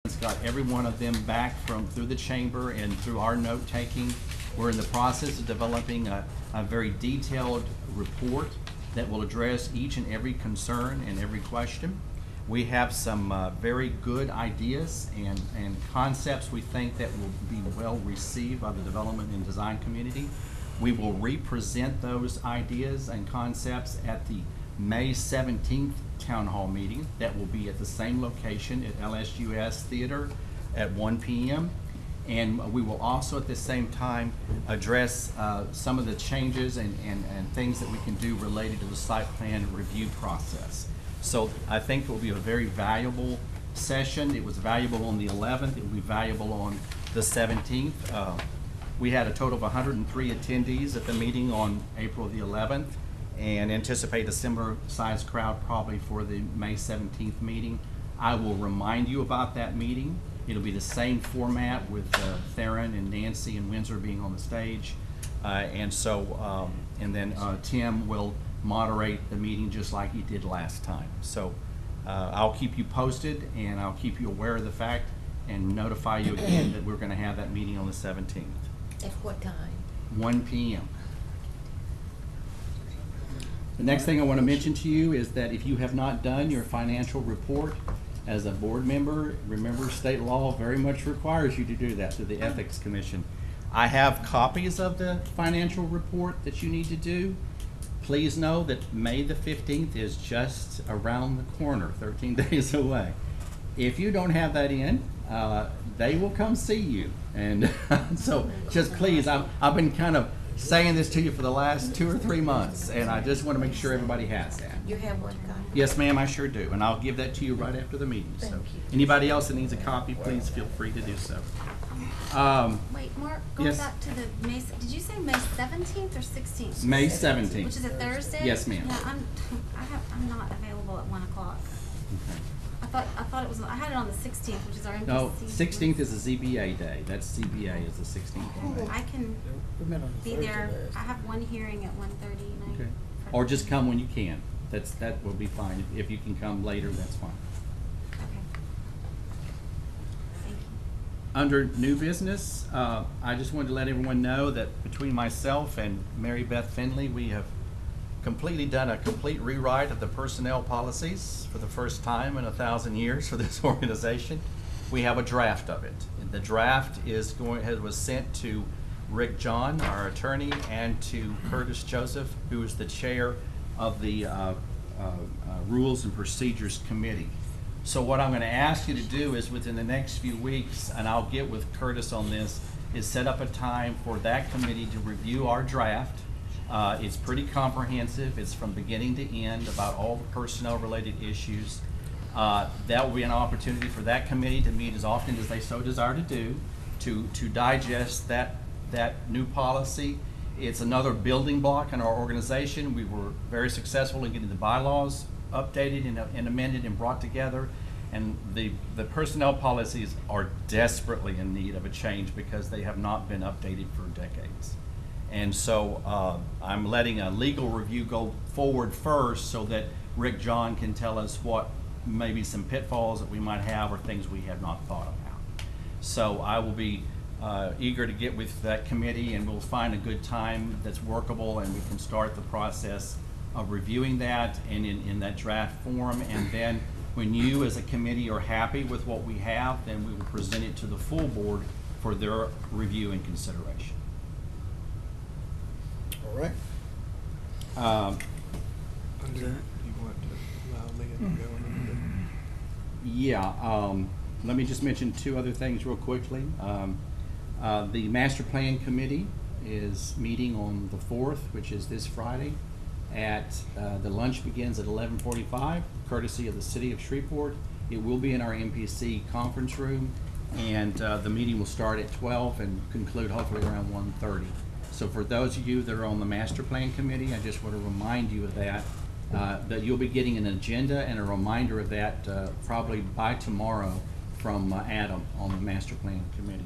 It's got every one of them back through the chamber and through our note taking. We're in the process of developing a very detailed report that will address each and every concern and every question. We have some very good ideas and concepts we think that will be well received by the development and design community. We will represent those ideas and concepts at the May 17th Town Hall meeting that will be at the same location at LSUS Theater at 1 p.m. And we will also at the same time address some of the changes and things that we can do related to the site plan review process. So I think it will be a very valuable session. It was valuable on the 11th. It will be valuable on the 17th. We had a total of 103 attendees at the meeting on April the 11th and anticipate a similar sized crowd probably for the May 17th meeting. I will remind you about that meeting. It'll be the same format with Theron and Nancy and Windsor being on the stage. And then Tim will moderate the meeting just like he did last time. So I'll keep you posted and I'll keep you aware of the fact and notify you again that we're going to have that meeting on the 17th. At what time? 1 p.m. The next thing I want to mention to you is that if you have not done your financial report as a board member, remember state law very much requires you to do that through the Ethics Commission. I have copies of the financial report that you need to do. Please know that May the 15th is just around the corner, 13 days away. If you don't have that in, they will come see you. And so just please, I've been kind of saying this to you for the last 2 or 3 months, and I just want to make sure everybody has that. You have one copy? Yes, ma'am, I sure do, and I'll give that to you right after the meeting. Thank So you. anybody else that needs a copy, please feel free to do so. Wait, Mark, going Yes. back to the May, did you say May 17th or 16th? May Which 17th. is a Thursday? Yes, ma'am. No, I'm not available at 1 o'clock. I thought it was, I had it on the 16th, which is our MPC. No, 16th is a ZBA day. That's ZBA is the 16th. I can be there. I have one hearing at 1:30 and Okay. Or just come when you can. That will be fine. If you can come later, that's fine. Okay. Thank you. Under new business, I just wanted to let everyone know that between myself and Mary Beth Finley, we have completely done a complete rewrite of the personnel policies for the first time in 1,000 years for this organization. We have a draft of it. The draft was sent to Rick John, our attorney, and to Curtis Joseph, who is the chair of the Rules and Procedures Committee. So what I'm going to ask you to do is within the next few weeks, and I'll get with Curtis on this, is set up a time for that committee to review our draft. It's pretty comprehensive. It's from beginning to end about all the personnel related issues. That will be an opportunity for that committee to meet as often as they so desire to do, to digest that new policy. It's another building block in our organization. We were very successful in getting the bylaws updated and amended and brought together. And the personnel policies are desperately in need of a change because they have not been updated for decades. And so I'm letting a legal review go forward first so that Rick John can tell us what maybe some pitfalls that we might have or things we have not thought about. So I will be eager to get with that committee and we'll find a good time that's workable and we can start the process of reviewing that and in that draft form. And then when you as a committee are happy with what we have, then we will present it to the full board for their review and consideration. All right. Under, you want to allow Leah to go into Yeah, let me just mention 2 other things real quickly. The Master Plan Committee is meeting on the 4th, which is this Friday. The lunch begins at 11:45, courtesy of the City of Shreveport. It will be in our MPC conference room, and the meeting will start at 12 and conclude hopefully around 1:30. So for those of you that are on the Master Plan Committee, I just want to remind you of that you'll be getting an agenda and a reminder of that probably by tomorrow from Adam on the Master Plan Committee.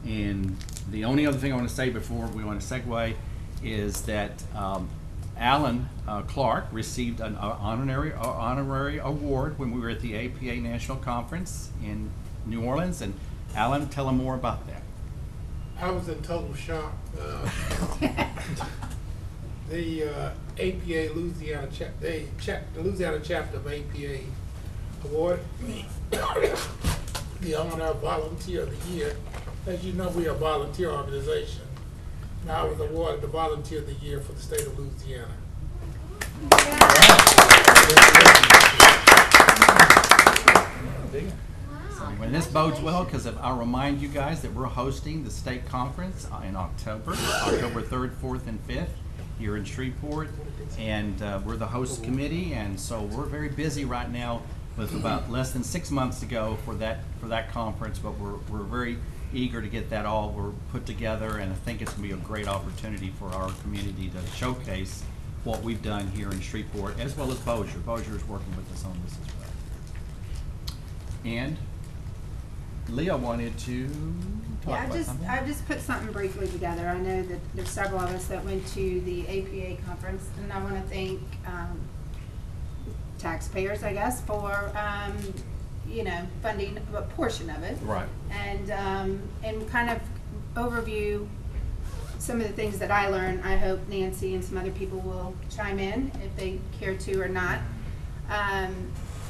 And the only other thing I want to say before we want to segue is that Alan Clark received an honorary award when we were at the APA National Conference in New Orleans. And Alan, tell them more about that. I was in total shock. The APA Louisiana the Louisiana chapter of APA awarded me the honor of Volunteer of the Year. As you know, we are a volunteer organization. And I was awarded the Volunteer of the Year for the state of Louisiana. And this bodes well because I'll remind you guys that we're hosting the state conference in October 3rd, 4th, and 5th here in Shreveport. And we're the host committee, and so we're very busy right now with about less than 6 months to go for that conference, but we're very eager to get that all put together, and I think it's going to be a great opportunity for our community to showcase what we've done here in Shreveport, as well as Bossier. Bossier is working with us on this as well. And Leah wanted to talk about something. I just put something briefly together. I know that there's several of us that went to the APA conference, and I want to thank taxpayers, I guess, for funding a portion of it. Right. And kind of overview some of the things that I learned. I hope Nancy and some other people will chime in if they care to or not.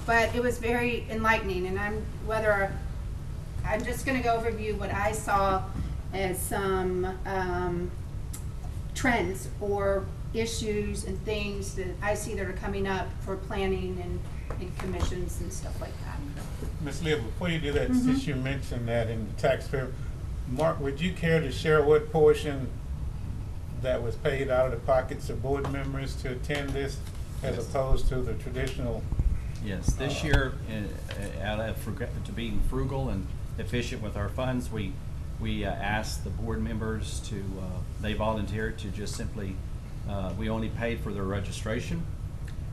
But it was very enlightening, and I'm just going to go overview what I saw as some trends or issues and things that I see that are coming up for planning and commissions and stuff like that. Ms. Leah, before you do that, since you mentioned that in the taxpayer, Mark, would you care to share what portion that was paid out of the pockets of board members to attend this as opposed to the traditional? Yes, this year, to being frugal and efficient with our funds, we asked the board members to, they volunteered to just simply, we only paid for their registration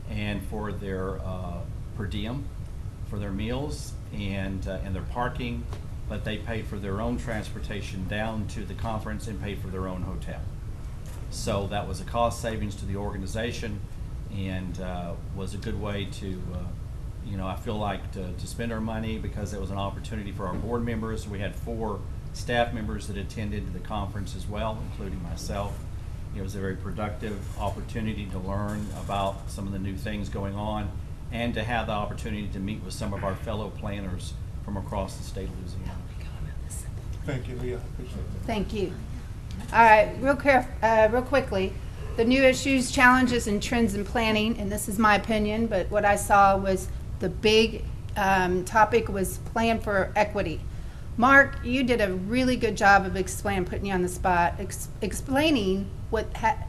and for their per diem, for their meals and their parking, but they paid for their own transportation down to the conference and paid for their own hotel. So that was a cost savings to the organization, and was a good way to, I feel like to spend our money, because it was an opportunity for our board members. We had 4 staff members that attended the conference as well, including myself. It was a very productive opportunity to learn about some of the new things going on, and to have the opportunity to meet with some of our fellow planners from across the state of Louisiana. Thank you, Leah. I appreciate that. Thank you. All right, real quickly, the new issues, challenges, and trends in planning, and this is my opinion, but what I saw was the big topic was plan for equity. Mark, you did a really good job of putting you on the spot, explaining what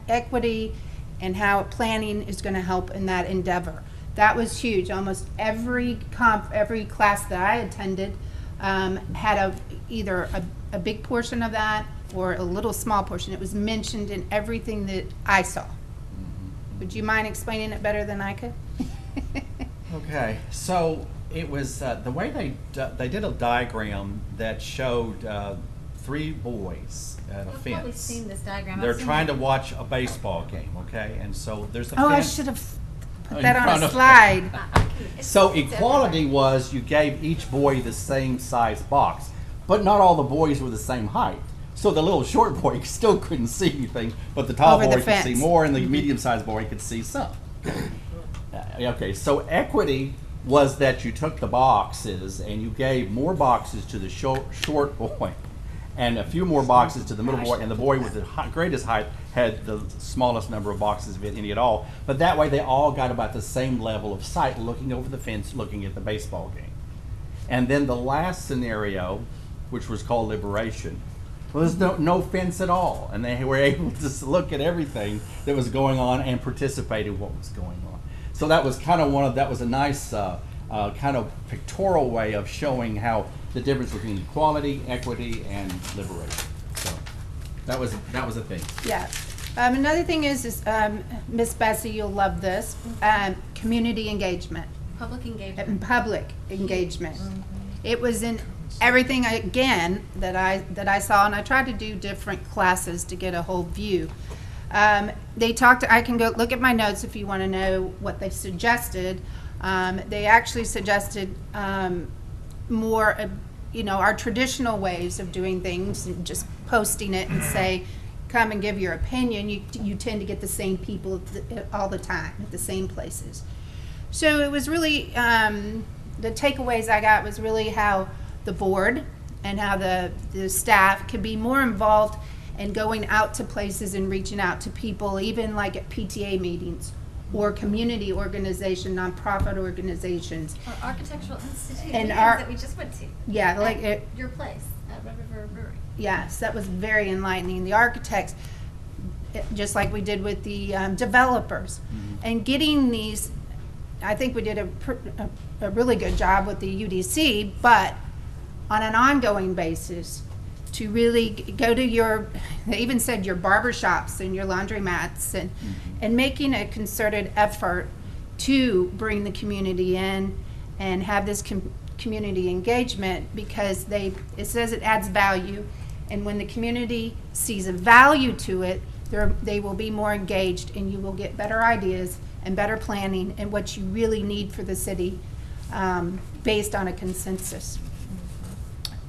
equity and how planning is going to help in that endeavor. That was huge. Almost every class that I attended had either a big portion of that or a little small portion. It was mentioned in everything that I saw. Would you mind explaining it better than I could? Okay, so it was the way they did a diagram that showed 3 boys at a I've fence. probably seen this diagram. They're I've seen trying to it. watch a baseball game, okay? And so there's a Oh, I fence. should have put in that on front a of- slide. So equality was you gave each boy the same size box, but not all the boys were the same height. So the little short boy still couldn't see anything, but the tall Over the boy could see fence. more, and the medium-sized boy could see some. Okay, so equity was that you took the boxes and you gave more boxes to the short boy, and a few more boxes to the middle boy, and the boy with the greatest height had the smallest number of boxes, if any at all. But that way they all got about the same level of sight, looking over the fence, looking at the baseball game. And then the last scenario, which was called liberation, was no fence at all, and they were able to look at everything that was going on and participate in what was going on. So that was kind of that was a nice kind of pictorial way of showing how the difference between equality, equity, and liberation. So that was a thing. Yeah. Another thing is Miss Bessie, you'll love this, community engagement. Public engagement. And public engagement. It was in everything, again, that I saw, and I tried to do different classes to get a whole view. They talked, I can go look at my notes if you want to know what they suggested. They actually suggested more our traditional ways of doing things and just posting it and say, come and give your opinion, you tend to get the same people all the time at the same places. So it was really, the takeaways I got was really how the board and how the staff can be more involved in going out to places and reaching out to people, even like at PTA meetings or community organization, nonprofit organizations. Or Architectural Institute And meetings our- that we just went to. Yeah, like At it, your place at Red River Brewery. yes, that was very enlightening. The architects, just like we did with the developers, and getting these, I think we did a really good job with the UDC, but on an ongoing basis, to really go to they even said your barber shops and your laundromats, and making a concerted effort to bring the community in and have this community engagement, because it says it adds value, and when the community sees a value to it, they will be more engaged, and you will get better ideas and better planning and what you really need for the city, based on a consensus.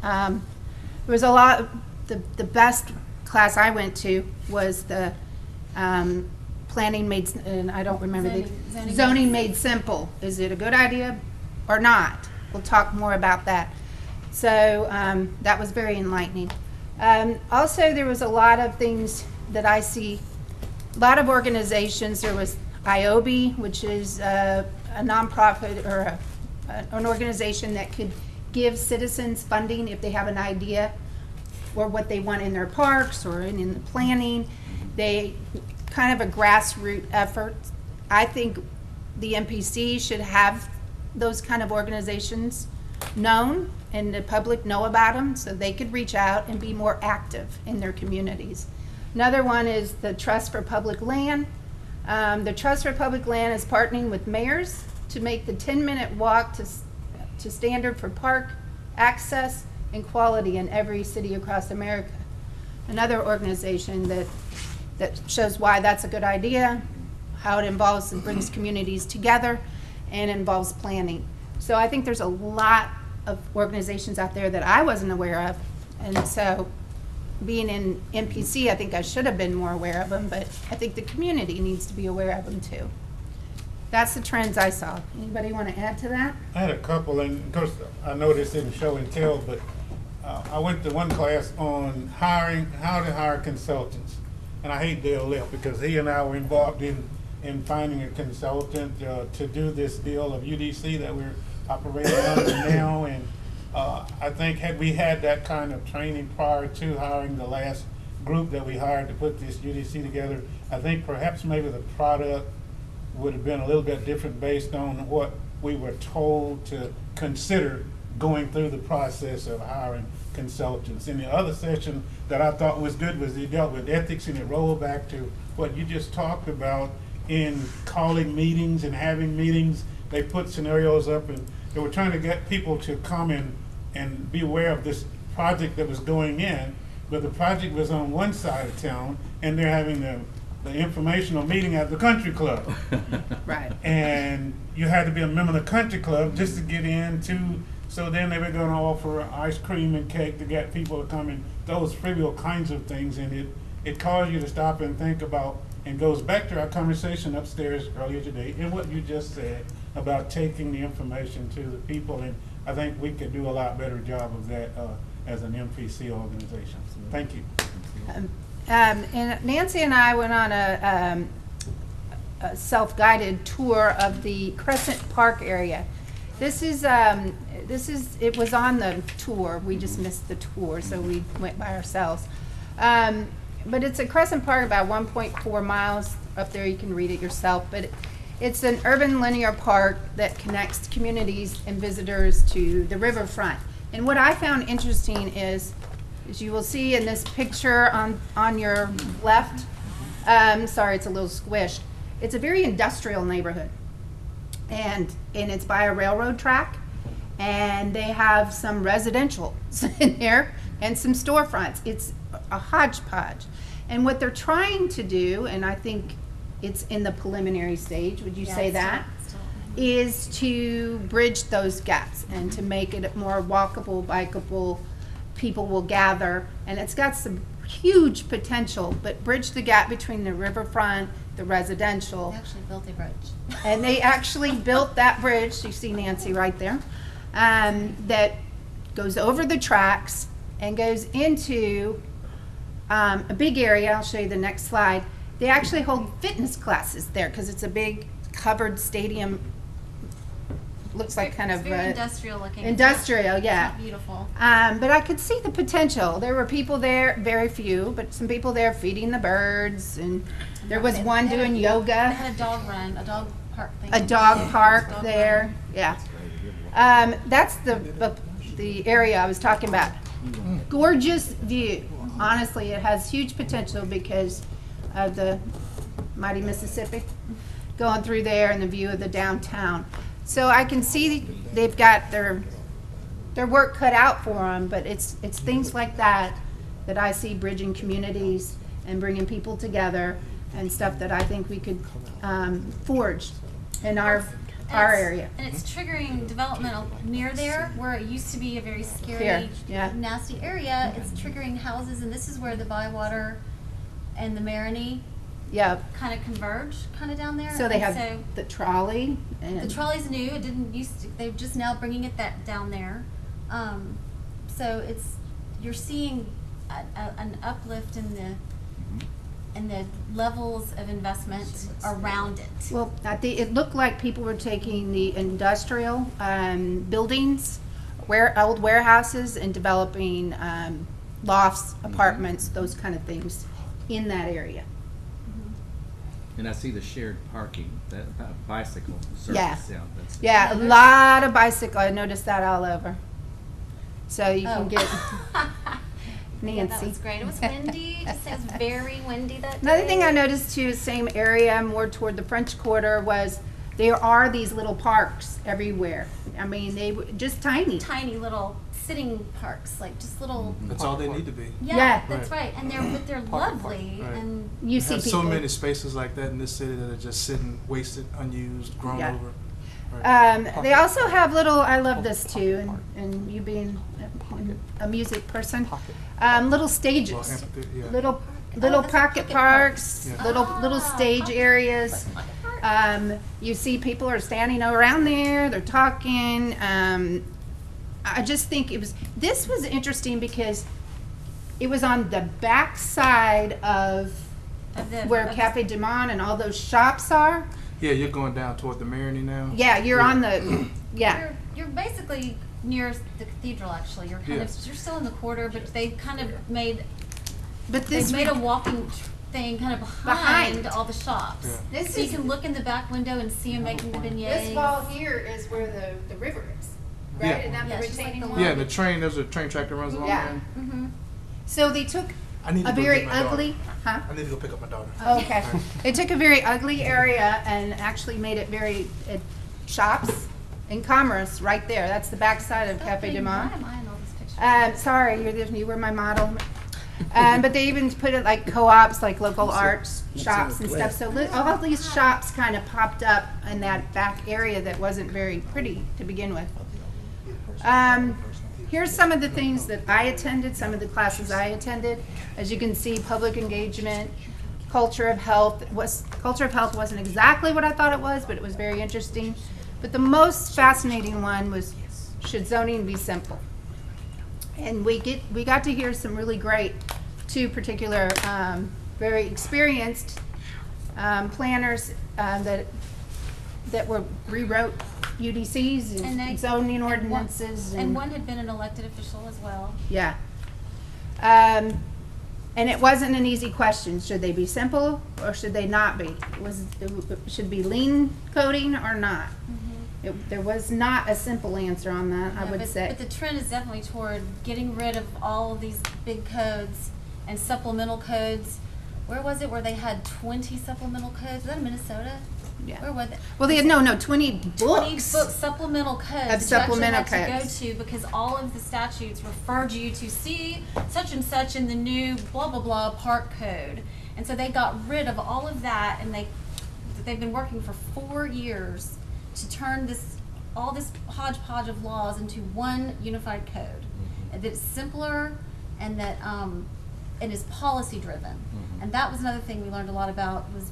There was a lot, the best class I went to was the planning made, and I don't remember the, zoning made simple. Is it a good idea or not? We'll talk more about that. So that was very enlightening. Also, there was a lot of things that I see, a lot of organizations. There was IOBI, which is a nonprofit or an organization that could give citizens funding if they have an idea or what they want in their parks or in the planning. They kind of a grassroots effort. I think the MPC should have those kind of organizations known and the public know about them so they could reach out and be more active in their communities. Another one is the Trust for Public Land. The Trust for Public Land is partnering with mayors to make the 10-minute walk to standard for park access and quality in every city across America. Another organization that shows why that's a good idea, how it involves and brings communities together and involves planning. So I think there's a lot of organizations out there that I wasn't aware of, and so being in MPC, I think I should have been more aware of them, but I think the community needs to be aware of them too. That's the trends I saw. Anybody want to add to that? I had a couple, and of course, I know this didn't show and tell, but I went to one class on how to hire consultants. And I hate Dale left because he and I were involved in finding a consultant to do this deal of UDC that we're operating under now. And I think had we had that kind of training prior to hiring the last group that we hired to put this UDC together, I think perhaps maybe the product would have been a little bit different based on what we were told to consider going through the process of hiring consultants. In the other session that I thought was good was it dealt with ethics, and it rolled back to what you just talked about in calling meetings and having meetings. They put scenarios up, and they were trying to get people to come in and be aware of this project that was going in, but the project was on one side of town, and they're having the informational meeting at the country club. Right. And you had to be a member of the country club just to get into, so then they were going to offer ice cream and cake to get people to come in, those trivial kinds of things. And it caused you to stop and think about, and goes back to our conversation upstairs earlier today and what you just said about taking the information to the people. And I think we could do a lot better job of that as an MPC organization. Thank you. And Nancy and I went on a self-guided tour of the Crescent Park area. It was on the tour. We just missed the tour, so we went by ourselves. But it's a Crescent Park, about 1.4 miles up there. You can read it yourself. But it's an urban linear park that connects communities and visitors to the riverfront. And what I found interesting is, as you will see in this picture on your left, sorry, it's a little squished. It's a very industrial neighborhood, and it's by a railroad track, and they have some residential in there and some storefronts. It's a hodgepodge, and what they're trying to do, and I think it's in the preliminary stage. Would you say that? is to bridge those gaps and to make it more walkable, bikeable. People will gather, and it's got some huge potential, but bridge the gap between the riverfront, the residential. They actually built a bridge. And they actually built that bridge, you see Nancy right there, that goes over the tracks and goes into a big area. I'll show you the next slide. They actually hold fitness classes there because it's a big covered stadium. Looks like kind It's of very industrial looking. industrial, It's yeah. not beautiful. But I could see the potential. There were people there, very few, but some people there feeding the birds, and there was one They had doing They yoga, had a dog run, a dog park thing. a dog Yeah, park dog there, run. yeah. That's the area I was talking about. Gorgeous view. Honestly, it has huge potential because of the mighty Mississippi going through there and the view of the downtown. So I can see they've got their work cut out for them, but it's things like that that I see bridging communities and bringing people together and stuff that I think we could forge in our it's- area. And it's triggering development near there, where it used to be a very Here, scary, yeah. nasty area. It's triggering houses, and this is where the Bywater and the Marigny Yeah. kind of converge, kind of down there. So they And have the trolley and the trolley's new. It didn't used to. They're just now bringing it that down there. So you're seeing an uplift in the levels of investment around it. Well, it looked like people were taking the industrial buildings, old warehouses, and developing lofts, apartments, those kind of things in that area. And I see the shared parking, that bicycle service. Yeah. That's Yeah, a there's- lot of bicycle. I noticed that all over. So you can get Yeah, that Nancy. was great. It was windy. Just say it was very windy that day. Another thing I noticed too, same area, more toward the French Quarter, was there are these little parks everywhere. I mean, they were just tiny. Tiny little sitting parks, like just little. That's all they need to be. Yeah, Yeah. that's right. And they're Pocket lovely. park, right. And You We see have people. so many spaces like that in this city that are just sitting, wasted, unused, grown Yeah. over. Right. They also have little, I love this too, and you being a music person, little Well, stages, amphitheater, yeah. little that's pocket pocket parks, Yeah. little stage pocket areas. You see people are standing around there, they're talking. I just think this was interesting because it was on the back side of where Cafe Du Monde and all those shops are. Yeah, you're going down toward the Marigny now? Yeah, you're on the, yeah. You're basically near the cathedral. Actually, you're kind Yeah. of you're still in the quarter, but they've kind of made But they've this made a walking thing kind of behind all the shops. Yeah. This So you is can look in the back window and see them making the beignets. this wall here is where the river is, right? Yeah. And that Yeah, the it's just like retaining the wall. Yeah, the train, there's a train track that runs along Yeah. there. Mm-hmm. So they took I need to a go very get my daughter. ugly, huh? I need to go pick up my daughter. Okay. They took a very ugly area and actually made it very shops and commerce right there. That's the backside of Cafe Du Why Monde. am I in all these pictures? Sorry, you were my model. But they even put it like co-ops, like local arts shops and stuff. So all of these shops kind of popped up in that back area that wasn't very pretty to begin with. Here's some of the things that I attended, some of the classes I attended. As you can see, public engagement, culture of health. Culture of health wasn't exactly what I thought it was, but it was very interesting. But the most fascinating one was, should zoning be simple? And we got to hear some really great, two particular, very experienced planners that rewrote UDCs and zoning ordinances. And one had been an elected official as well. Yeah. And it wasn't an easy question. Should they be simple or should they not be? Should it be lean coding or not? There was not a simple answer on that, I Yeah, would but, say. But the trend is definitely toward getting rid of all of these big codes and supplemental codes. Where was it where they had 20 supplemental codes? Was that in Minnesota? Yeah. Where was it? Well, they had 20 books. 20 book supplemental codes Of that you supplemental actually had codes. to go to because all of the statutes referred you to see such and such in the new blah blah blah park code. And so they got rid of all of that and they've been working for 4 years to turn all this hodgepodge of laws into one unified code. And that it's simpler and that, it is policy driven. And that was another thing we learned a lot about was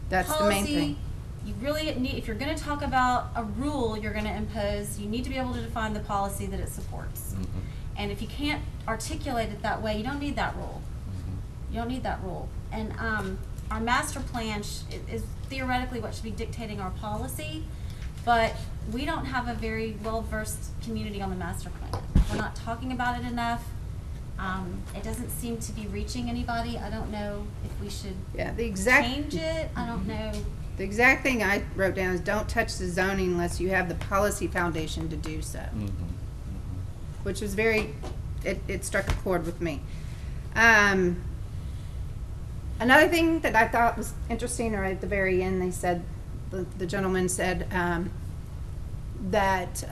That's the policy. main thing. You really need, if you're gonna talk about a rule you're gonna impose, you need to be able to define the policy that it supports. And if you can't articulate it that way, you don't need that rule. You don't need that rule. And our master plan is theoretically what should be dictating our policy, but we don't have a very well-versed community on the master plan. We're not talking about it enough. It doesn't seem to be reaching anybody. I don't know if we should Yeah, the exact. change it. I don't know. The exact thing I wrote down is don't touch the zoning unless you have the policy foundation to do so. Which was very, it struck a chord with me. Another thing that I thought was interesting, or at the very end, they said, the gentleman said, that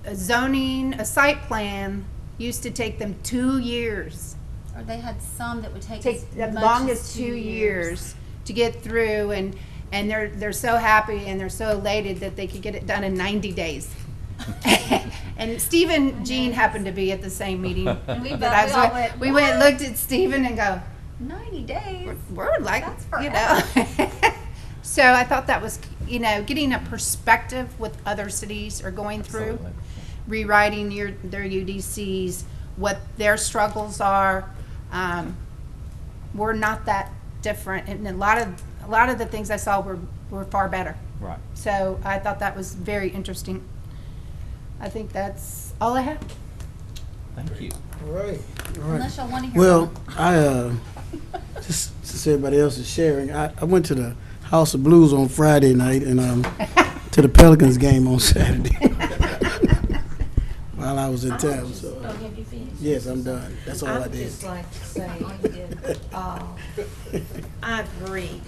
a zoning, a site plan used to take them 2 years. Or they had some that would take Take as much long as as 2 years to get through, and they're so happy and they're so elated that they could get it done in 90 days. And Stephen Jean happened to be at the same meeting. And we that both- I we was all with. went, We went and "What?" looked at Stephen and go, 90 days. we're like, That's you know. So I thought that was, you know, getting a perspective with other cities are going through, Absolutely. rewriting their UDCs, what their struggles are. We're not that different, and a lot of the things I saw were far better. Right. So I thought that was very interesting. I think that's all I have. Thank you. All right. Unless y'all want to hear Well, more. I just since everybody else is sharing, I went to the House of Blues on Friday night and to the Pelicans game on Saturday while I was in town. So Oh, have you finished? yes, I'm done. That's all I I would did. just like to say, I agree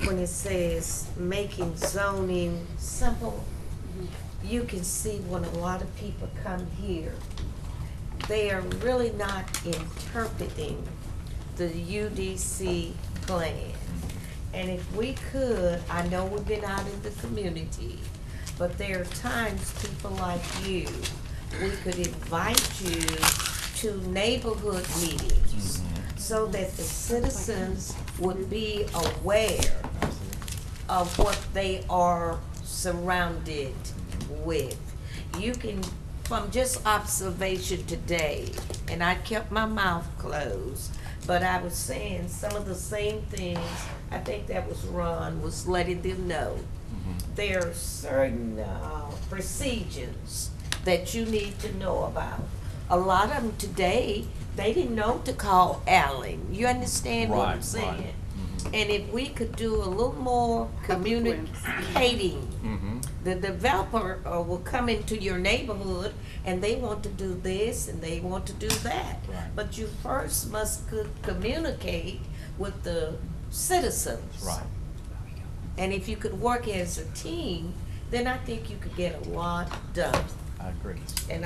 when it says making zoning simple. You can see when a lot of people come here, they are really not interpreting the UDC plan. And if we could, I know we've been out in the community, but there are times people like you, we could invite you to neighborhood meetings so that the citizens would be aware of what they are surrounded with. You can, from just observation today, and I kept my mouth closed, but I was saying some of the same things, I think that was Ron, was letting them know. There are certain procedures that you need to know about. A lot of them today, they didn't know to call Allen. You understand what I'm Right, saying? right. And if we could do a little more communicating, the developer will come into your neighborhood and they want to do this and they want to do that. Right. But you first must communicate with the citizens. Right. And if you could work as a team, then I think you could get a lot done. I agree. And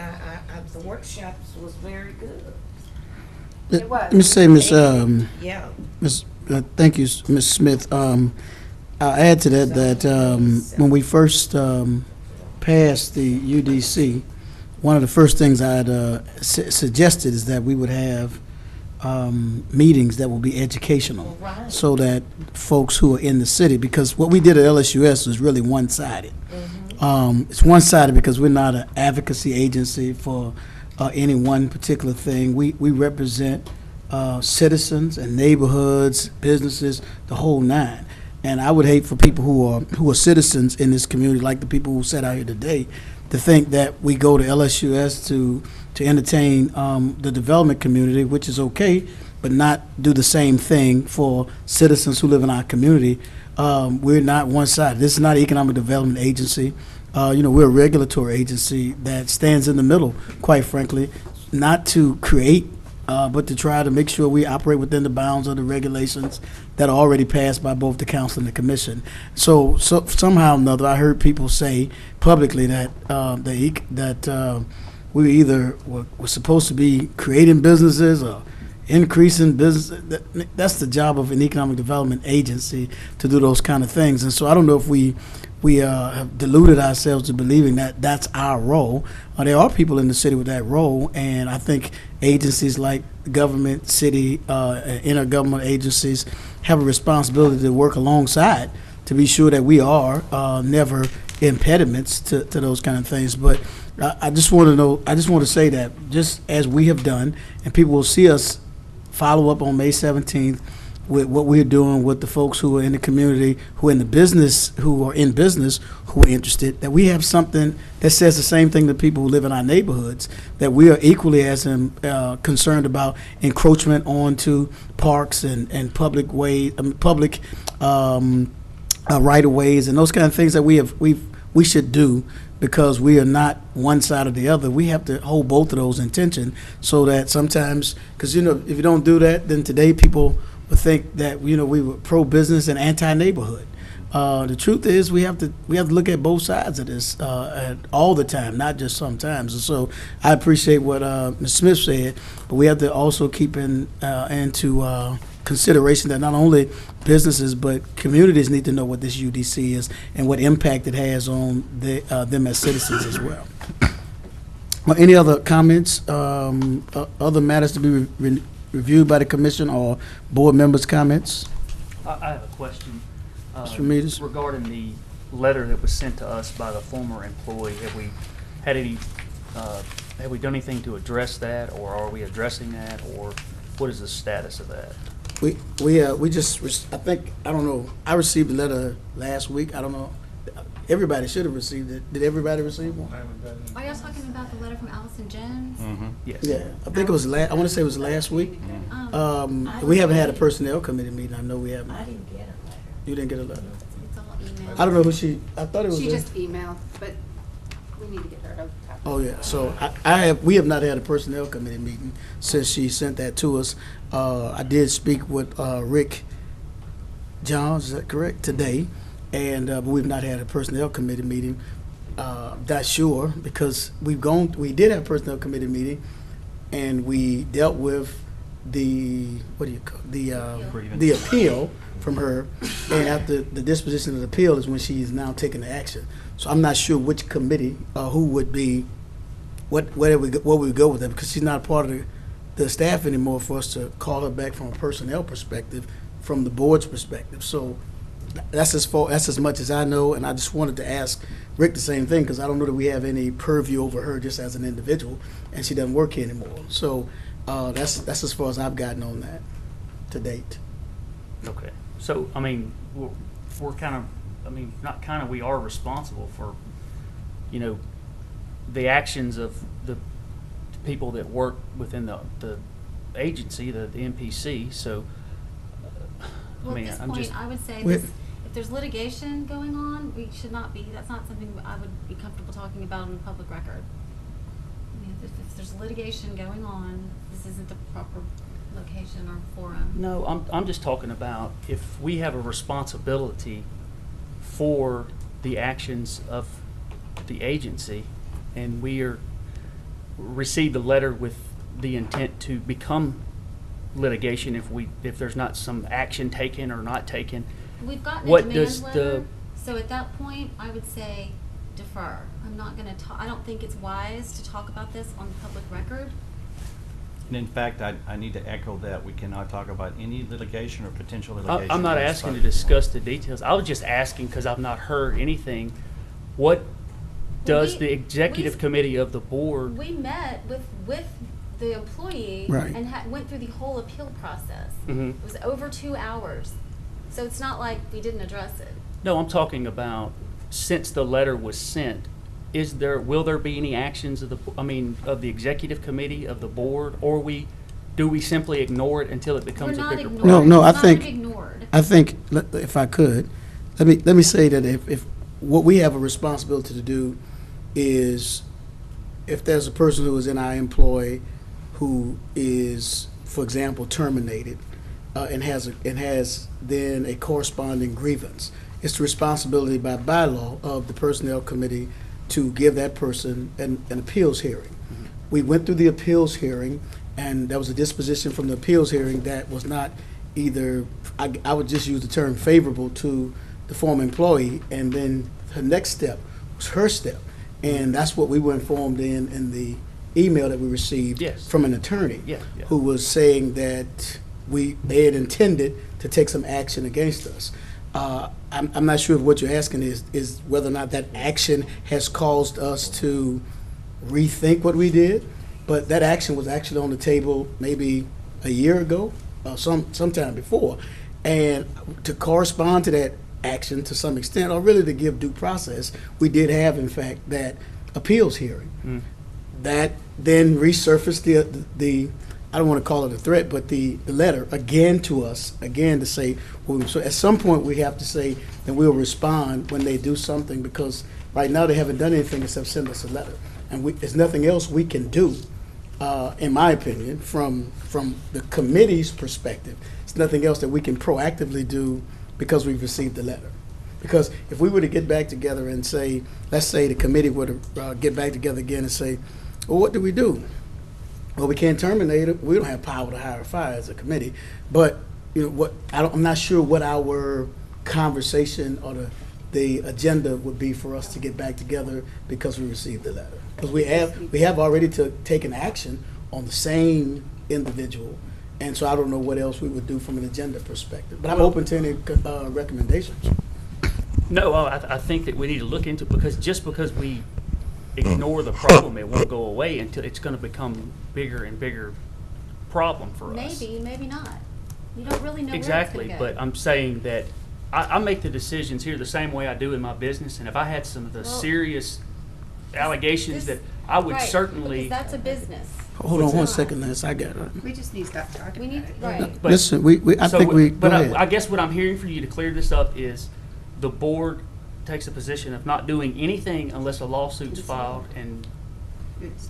the workshops was very good. Let me say, Miss Yeah. thank you, Ms. Smith. I'll add to that when we first passed the UDC, one of the first things I'd suggested is that we would have meetings that will be educational, Right. so that folks who are in the city, because what we did at LSUS was really one-sided. It's one-sided because we're not an advocacy agency for any one particular thing. We represent citizens and neighborhoods, businesses, the whole nine. And I would hate for people who are citizens in this community, like the people who sat out here today, to think that we go to LSUS to entertain the development community, which is okay, but not do the same thing for citizens who live in our community. We're not one-sided. This is not an economic development agency. We're a regulatory agency that stands in the middle, quite frankly, not to create, but to try to make sure we operate within the bounds of the regulations that are already passed by both the council and the commission. So somehow or another, I heard people say publicly that we either were supposed to be creating businesses or increasing business. That's the job of an economic development agency, to do those kind of things. And so I don't know if we have deluded ourselves to believing that that's our role. There are people in the city with that role, and I think agencies like government, city, intergovernmental agencies have a responsibility to work alongside to be sure that we are never impediments to those kind of things. But I just want to say that just as we have done, and people will see us follow up on May 17th with what we're doing with the folks who are in the community, who are in business, who are interested, that we have something that says the same thing to people who live in our neighborhoods, that we are equally as concerned about encroachment onto parks and public way, public right of ways and those kind of things that we should do, because we are not one side or the other. We have to hold both of those in tension, so that sometimes, because if you don't do that, then today people would think that we were pro-business and anti-neighborhood. The truth is we have to look at both sides of this all the time, not just sometimes. And so I appreciate what Ms. Smith said, but we have to also keep into consideration that not only businesses but communities need to know what this UDC is and what impact it has on them as citizens as well. Any other comments, other matters to be reviewed by the commission, or board members' comments? I have a question. Mr. Ramirez? Regarding the letter that was sent to us by the former employee, have we had any, have we done anything to address that, or are we addressing that, or what is the status of that? We just, I think, I don't know, I received a letter last week. I don't know. Everybody should have received it. Did everybody receive one? Are y'all talking about the letter from Allison Jones? Yes. Yeah, I think it was I want to say it was last week. We haven't had a personnel committee meeting. I know we haven't. I didn't get a letter. You didn't get a letter? It's all email. I don't know who I thought it was. She just emailed, but we need to get her a copy. Oh, yeah. So we have not had a personnel committee meeting since she sent that to us. I did speak with Rick Johns, is that correct, today, and but we've not had a personnel committee meeting. Not sure, because we did have a personnel committee meeting, and we dealt with the appeal from her, and after the disposition of the appeal is when she's now taking the action. So I'm not sure which committee, who would be, what we would go with that, because she's not a part of the staff anymore for us to call her back from a personnel perspective, from the board's perspective. So that's as much as I know, and I just wanted to ask Rick the same thing, because I don't know that we have any purview over her just as an individual, and she doesn't work here anymore. So that's as far as I've gotten on that to date. Okay. So, I mean, we're kind of, I mean, not kind of, we are responsible for, the actions of the people that work within the agency, the NPC. So, Well, I mean, at this I'm point, just, I would say Wait. this, if there's litigation going on, we should not be, that's not something I would be comfortable talking about on the public record. I mean, if there's litigation going on, this isn't the proper location or forum. no, I'm just talking about if we have a responsibility for the actions of the agency, and we received a letter with the intent to become litigation if there's not some action taken or not taken. We've gotten a What demand does letter, so at that point, I would say defer. I'm not gonna I don't think it's wise to talk about this on the public record. And in fact, I need to echo that we cannot talk about any litigation or potential litigation. I'm not on this asking to subject. discuss the details. I was just asking because I've not heard anything. What does the executive committee of the board? We met with the employee Right. and went through the whole appeal process. Mhm. It was over 2 hours. So it's not like we didn't address it. No, I'm talking about since the letter was sent. Will there be any actions of the executive committee of the board, or do we simply ignore it until it becomes We're a not bigger ignoring. problem? No, I It's not think- ignored. I think, if I could, let me say that if what we have a responsibility to do is, if there's a person who is in our employ who is, for example, terminated, and has then a corresponding grievance, it's the responsibility by bylaw of the personnel committee to give that person an appeals hearing. We went through the appeals hearing, and there was a disposition from the appeals hearing that was not either, I would just use the term favorable to the former employee, and then her next step was her step. And that's what we were informed in the email that we received Yes. from an attorney Yeah, yeah. who was saying that they had intended to take some action against us. I'm not sure if what you're asking is whether or not that action has caused us to rethink what we did, but that action was actually on the table maybe a year ago, sometime before. And to correspond to that action to some extent, or really to give due process, we did have, in fact, that appeals hearing. That then resurfaced the I don't want to call it a threat, but the letter again to us, again to say, well, so at some point we have to say that we'll respond when they do something, because right now they haven't done anything except send us a letter. And there's nothing else we can do, in my opinion, from the committee's perspective. It's nothing else that we can proactively do because we've received the letter. Because if we were to get back together and say, let's say the committee were to get back together again and say, well, what do we do? Well, we can't terminate it. We don't have power to hire or fire as a committee. But I'm not sure what our conversation or the agenda would be for us to get back together because we received the letter. Because we have already taken action on the same individual, and so I don't know what else we would do from an agenda perspective. But I'm open to any recommendations. No, I think that we need to look into it, because just because we ignore the problem, it won't go away until it's going to become bigger and bigger problem for us. Maybe, maybe not. You don't really know Exactly, where it's but gonna I'm saying that I make the decisions here the same way I do in my business, and if I had some of the Well, serious allegations this- that I would Right, certainly. because that's a business. Hold on one second, Lance. I got it. We just need to stop talking We need, about it. right. But- Listen, I So think what- go But ahead. I guess what I'm hearing for you to clear this up is the board takes a position of not doing anything unless a lawsuit's filed, and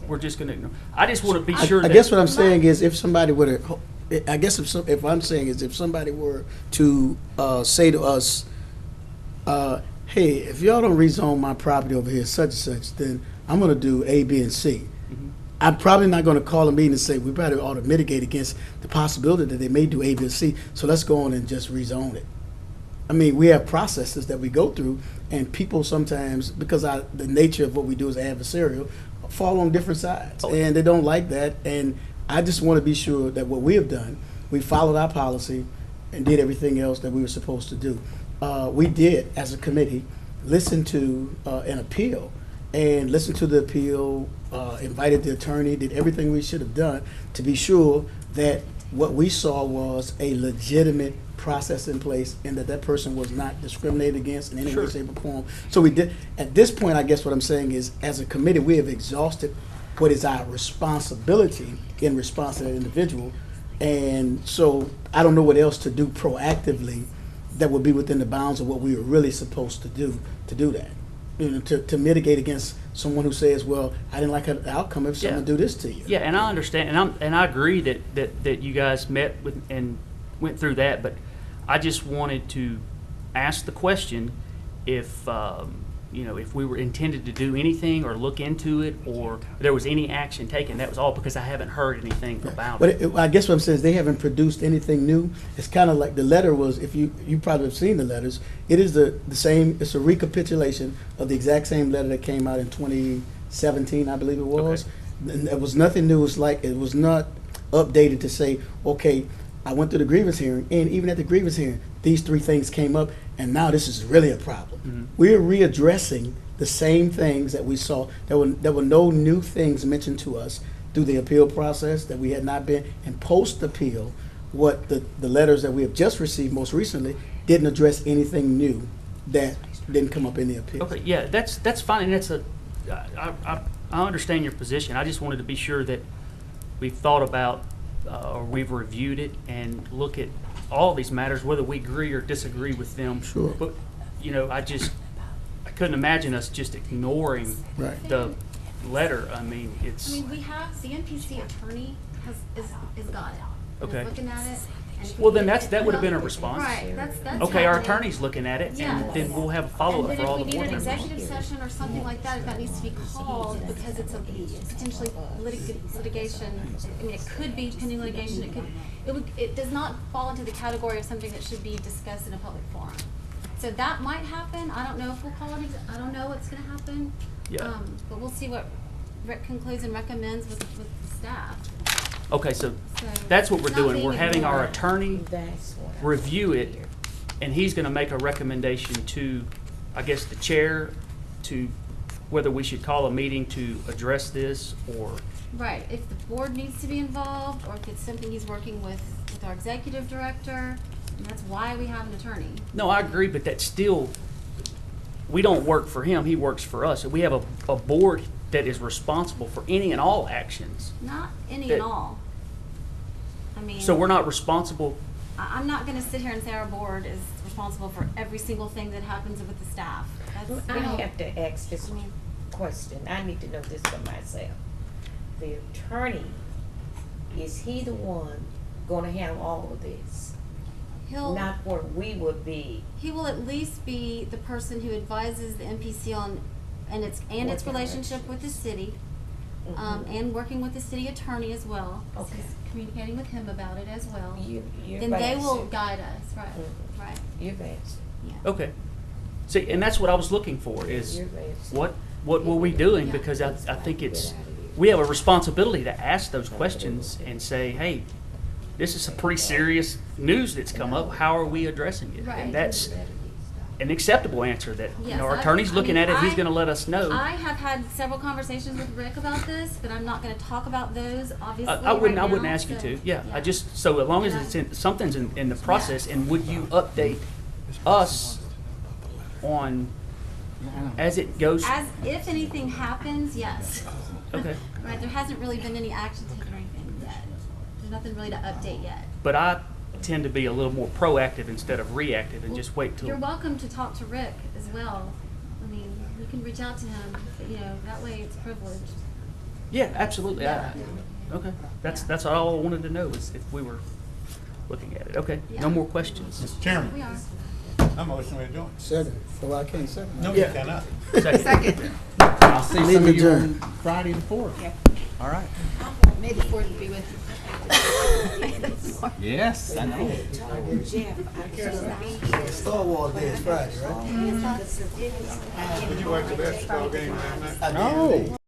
we're just going to ignore. I just want to be sure I that. guess what I'm saying is if somebody were to, I guess if I'm saying is if somebody were to say to us, hey, if y'all don't rezone my property over here such and such, then I'm going to do A, B, and C. I'm probably not going to call a meeting and say we probably ought to mitigate against the possibility that they may do A, B, and C, so let's go on and just rezone it. I mean, we have processes that we go through, and people sometimes, because the nature of what we do is adversarial, fall on different sides, and they don't like that. And I just want to be sure that what we have done, we followed our policy and did everything else that we were supposed to do. We did, as a committee, listen to an appeal, and listened to the appeal, invited the attorney, did everything we should have done to be sure that what we saw was a legitimate process in place, and that person was not discriminated against in any way, shape, or form. So we did. At this point, I guess what I'm saying is, as a committee, we have exhausted what is our responsibility in response to that individual, and so I don't know what else to do proactively that would be within the bounds of what we were really supposed to do that. You know, to mitigate against someone who says, "Well, I didn't like the outcome if someone do this to you." Yeah, and I understand, and I agree that you guys met with and went through that, but I just wanted to ask the question if if we were intended to do anything or look into it, or there was any action taken. That was all, because I haven't heard anything about it. But I guess what I'm saying is they haven't produced anything new. It's kind of like the letter was, if you probably have seen the letters, it is the same, it's a recapitulation of the exact same letter that came out in 2017, I believe it was. Okay. And there was nothing new. It's like, it was not updated to say, okay, I went through the grievance hearing, and even at the grievance hearing, these three things came up, and now this is really a problem. Mm-hmm. We're readdressing the same things that we saw. There were no new things mentioned to us through the appeal process that we had not been, and post-appeal, what the letters that we have just received most recently didn't address anything new that didn't come up in the appeal. Okay, yeah, that's fine, and I understand your position. I just wanted to be sure that we've thought about or we've reviewed it and look at all these matters, whether we agree or disagree with them. Sure. But I couldn't imagine us just ignoring Right. the letter. I mean, we have, the NPC attorney is got it. Okay. Is looking at it, Well, then that would have been a response. Right, that's Okay, our happening. attorney's looking at it, Yeah. and then we'll have a And follow-up then for if all we the need board an members. executive session or something like that, if that needs to be called because it's a potentially litigation, I mean, it could be pending litigation, it does not fall into the category of something that should be discussed in a public forum. So that might happen, I don't know if we'll call it, I don't know what's gonna happen. Yeah. But we'll see what Rick concludes and recommends with the staff. Okay, so So, that's what we're it's not doing. being We're having our ignored. attorney That's what I review it, hear. and he's gonna make a recommendation to, I guess, the chair, to whether we should call a meeting to address this, or, Right, if the board needs to be involved, or if it's something he's working with our executive director, and that's why we have an attorney. no, I agree, but that's still, we don't work for him, he works for us. We have a board that is responsible for any and all actions. Not any That- and all. I mean. So we're not responsible, I'm not gonna sit here and say our board is responsible for every single thing that happens with the staff. That's, I we don't- have to ask this question. I need to know this for myself. The attorney, is he the one gonna handle all of this? He'll, Not where we would be. he will at least be the person who advises the NPC on, and its What relationship with the city, and working with the city attorney as well. 'Cause Okay. he's communicating with him about it as well. You've Then they will answered. guide us, right, Mhm. right, You've answered. yeah. okay. See, and that's what I was looking for, is You've answered. what were we doing? Yeah. Because I think it's, we have a responsibility to ask those questions and say, hey, this is some pretty serious news that's come up, how are we addressing it? Right. And that's an acceptable answer that, you Yes, know, our I- attorney's I looking mean, at it, he's I- gonna let us know. I have had several conversations with Rick about this, but I'm not gonna talk about those, obviously, I wouldn't right now, ask you so, to, yeah, I just, so as long as Yeah. it's in, something's in the process, and would you update us on, as it goes? As, if anything happens, yes. Okay. Right, there hasn't really been any action taken or anything yet. There's nothing really to update yet. But I tend to be a little more proactive instead of reactive and just wait till. You're welcome to talk to Rick as well. I mean, you can reach out to him, but, you know, that way it's privileged. Yeah, absolutely. Okay, that's all I wanted to know, is if we were looking at it. Okay, Yeah. no more questions. Mr. Chairman, We are. I'm motion to adjourn. Second. Well, I can't second. No, you cannot. Second. I'll see Meeting some of you adjourned. on Friday the 4th. All right. May the fourth be with you. Yes, I know. Jeff, I can't be here. Star Wars Day is Friday, right? Did you watch the basketball game last night? No.